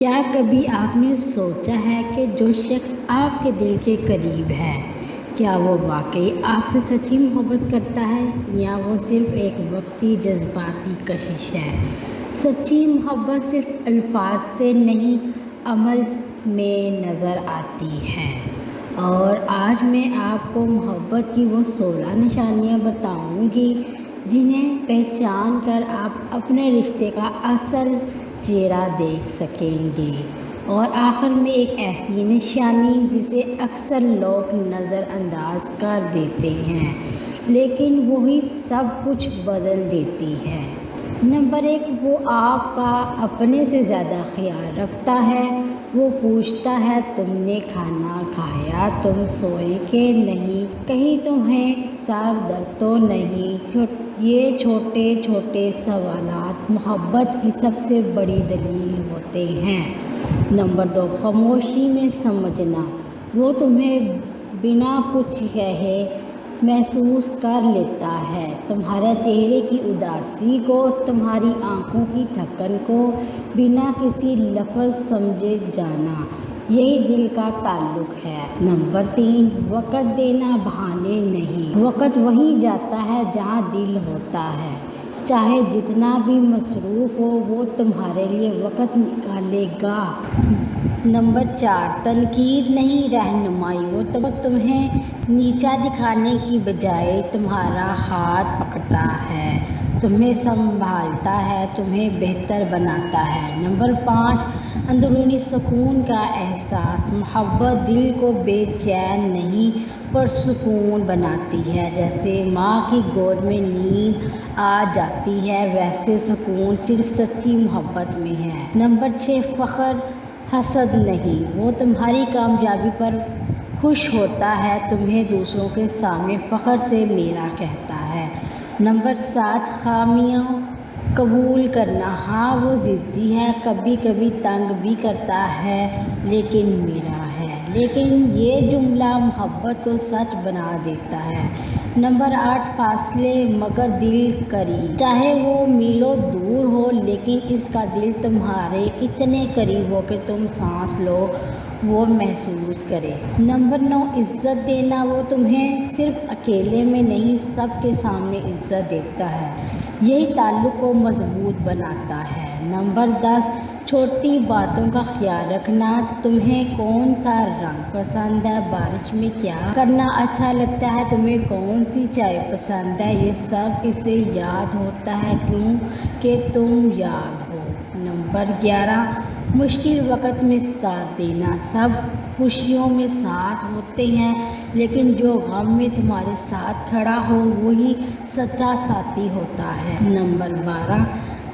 کیا کبھی آپ نے سوچا ہے کہ جو شخص آپ کے دل کے قریب ہے، کیا وہ واقعی آپ سے سچی محبت کرتا ہے یا وہ صرف ایک وقتی جذباتی کشش ہے؟ سچی محبت صرف الفاظ سے نہیں، عمل میں نظر آتی ہے۔ اور آج میں آپ کو محبت کی وہ 16 نشانیاں بتاؤں گی جنہیں پہچان کر آپ اپنے رشتے کا اصل چہرہ دیکھ سکیں گے۔ اور آخر میں ایک ایسی نشانی جسے اکثر لوگ نظر انداز کر دیتے ہیں لیکن وہی سب کچھ بدل دیتی ہے۔ نمبر 1، وہ آپ کا اپنے سے زیادہ خیال رکھتا ہے۔ وہ پوچھتا ہے تم نے کھانا کھایا، تم سوئے کہ نہیں، کہیں تمہیں سر درد تو نہیں۔ یہ چھوٹے چھوٹے سوالات محبت کی سب سے بڑی دلیل ہوتے ہیں۔ نمبر 2، خاموشی میں سمجھنا۔ وہ تمہیں بنا کچھ کہے محسوس کر لیتا ہے، تمہارے چہرے کی اداسی کو، تمہاری آنکھوں کی تھکن کو بنا کسی لفظ سمجھے جانا، یہی دل کا تعلق ہے۔ نمبر 3، وقت دینا، بہانے نہیں۔ وقت وہیں جاتا ہے جہاں دل ہوتا ہے، چاہے جتنا بھی مصروف ہو وہ تمہارے لیے وقت نکالے گا۔ نمبر 4، تنقید نہیں، رہنمائی۔ وہ تمہیں نیچا دکھانے کی بجائے تمہارا ہاتھ پکڑتا ہے، تمہیں سنبھالتا ہے، تمہیں بہتر بناتا ہے۔ نمبر 5، اندرونی سکون کا احساس۔ محبت دل کو بے چین نہیں پرسکون بناتی ہے۔ جیسے ماں کی گود میں نیند آ جاتی ہے، ویسے سکون صرف سچی محبت میں ہے۔ نمبر 6، فخر، حسد نہیں۔ وہ تمہاری کامیابی پر خوش ہوتا ہے، تمہیں دوسروں کے سامنے فخر سے میرا کہتا ہے۔ نمبر 7، خامیاں قبول کرنا۔ ہاں وہ ضدی ہے، کبھی کبھی تنگ بھی کرتا ہے، لیکن میرا ہے۔ لیکن یہ جملہ محبت کو سچ بنا دیتا ہے۔ نمبر 8، فاصلے مگر دل قریب۔ چاہے وہ میلوں دور ہو لیکن اس کا دل تمہارے اتنے قریب ہو کہ تم سانس لو وہ محسوس کرے۔ نمبر 9، عزت دینا۔ وہ تمہیں صرف اکیلے میں نہیں سب کے سامنے عزت دیتا ہے، یہی تعلق کو مضبوط بناتا ہے۔ نمبر 10، چھوٹی باتوں کا خیال رکھنا۔ تمہیں کون سا رنگ پسند ہے، بارش میں کیا کرنا اچھا لگتا ہے، تمہیں کون سی چائے پسند ہے، یہ سب اسے یاد ہوتا ہے کیونکہ تم یاد ہو۔ نمبر 11، مشکل وقت میں ساتھ دینا۔ سب خوشیوں میں ساتھ ہوتے ہیں لیکن جو غم میں تمہارے ساتھ کھڑا ہو وہی سچا ساتھی ہوتا ہے۔ نمبر 12،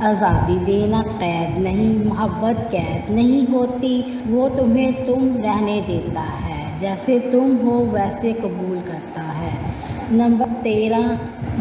آزادی دینا، قید نہیں۔ محبت قید نہیں ہوتی، وہ تمہیں تم رہنے دیتا ہے، جیسے تم ہو ویسے قبول کرتا ہے۔ نمبر 13،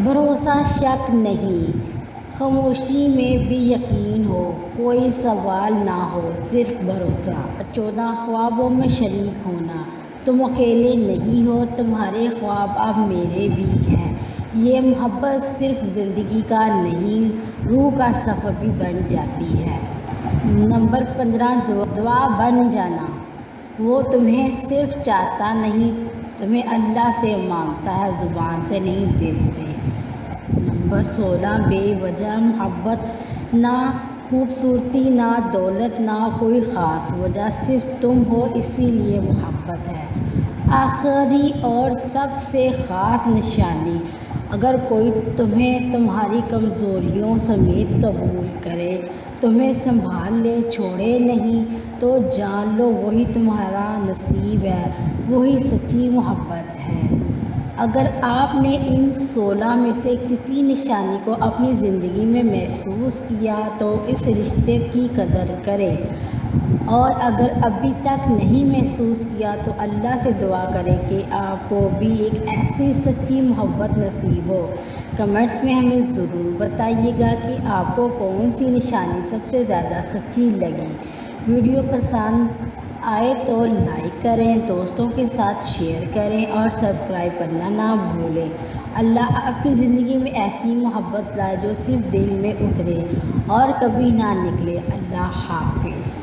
بھروسہ، شک نہیں۔ خاموشی میں بھی یقین ہو، کوئی سوال نہ ہو، صرف بھروسہ۔ 14، خوابوں میں شریک ہونا۔ تم اکیلے نہیں ہو، تمہارے خواب اب میرے بھی ہیں۔ یہ محبت صرف زندگی کا نہیں، روح کا سفر بھی بن جاتی ہے۔ نمبر 15، دعا بن جانا۔ وہ تمہیں صرف چاہتا نہیں، تمہیں اللہ سے مانگتا ہے، زبان سے نہیں دل سے۔ نمبر 16، بے وجہ محبت۔ نہ خوبصورتی، نہ دولت، نہ کوئی خاص وجہ، صرف تم ہو اسی لیے محبت ہے۔ آخری اور سب سے خاص نشانی، اگر کوئی تمہیں تمہاری کمزوریوں سمیت قبول کرے، تمہیں سنبھال لے، چھوڑے نہیں، تو جان لو وہی تمہارا نصیب ہے، وہی سچی محبت ہے۔ اگر آپ نے ان 16 میں سے کسی نشانی کو اپنی زندگی میں محسوس کیا تو اس رشتے کی قدر کریں، اور اگر ابھی تک نہیں محسوس کیا تو اللہ سے دعا کریں کہ آپ کو بھی ایک ایسی سچی محبت نصیب ہو۔ کمنٹس میں ہمیں ضرور بتائیے گا کہ آپ کو کون سی نشانی سب سے زیادہ سچی لگی۔ ویڈیو پسند آئے تو لائک کریں، دوستوں کے ساتھ شیئر کریں اور سبسکرائب کرنا نہ بھولیں۔ اللہ آپ کی زندگی میں ایسی محبت لائے جو صرف دل میں اترے اور کبھی نہ نکلے۔ اللہ حافظ۔